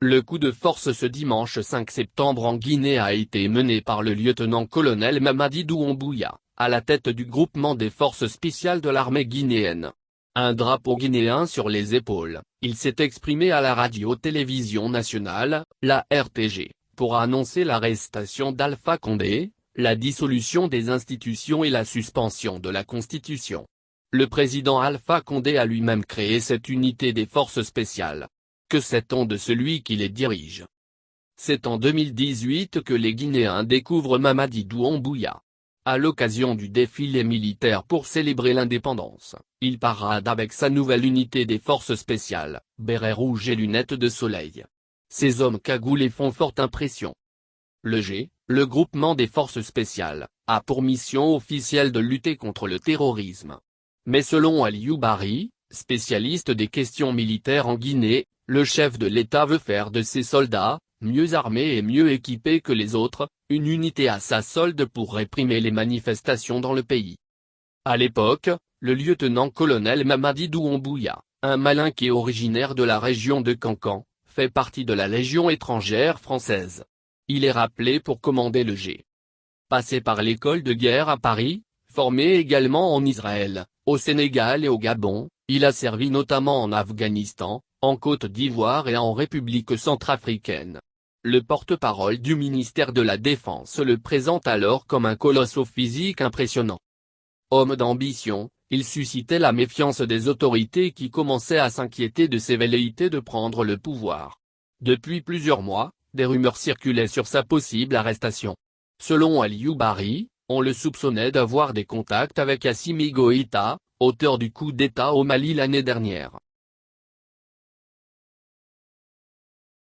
Le coup de force ce dimanche 5 septembre en Guinée a été mené par le lieutenant-colonel Mamadi Doumbouya, à la tête du groupement des forces spéciales de l'armée guinéenne. Un drapeau guinéen sur les épaules, il s'est exprimé à la radio-télévision nationale, la RTG, pour annoncer l'arrestation d'Alpha Condé, la dissolution des institutions et la suspension de la Constitution. Le président Alpha Condé a lui-même créé cette unité des forces spéciales. Que sait-on de celui qui les dirige? C'est en 2018 que les Guinéens découvrent Mamadi Doumbouya. À l'occasion du défilé militaire pour célébrer l'indépendance, il parade avec sa nouvelle unité des forces spéciales, béret rouge et lunettes de soleil. Ces hommes cagoulés font forte impression. Le groupement des forces spéciales, a pour mission officielle de lutter contre le terrorisme. Mais selon Aliou Bari, spécialiste des questions militaires en Guinée, le chef de l'État veut faire de ses soldats, mieux armés et mieux équipés que les autres, une unité à sa solde pour réprimer les manifestations dans le pays. À l'époque, le lieutenant-colonel Mamadi Doumbouya, un Malinké originaire de la région de Kankan, fait partie de la Légion étrangère française. Il est rappelé pour commander le G. Passé par l'école de guerre à Paris, formé également en Israël, au Sénégal et au Gabon, il a servi notamment en Afghanistan, en Côte d'Ivoire et en République centrafricaine. Le porte-parole du ministère de la Défense le présente alors comme un colosse au physique impressionnant. Homme d'ambition, il suscitait la méfiance des autorités qui commençaient à s'inquiéter de ses velléités de prendre le pouvoir. Depuis plusieurs mois, des rumeurs circulaient sur sa possible arrestation. Selon Aliou Bari, on le soupçonnait d'avoir des contacts avec Assimi Goïta, auteur du coup d'État au Mali l'année dernière.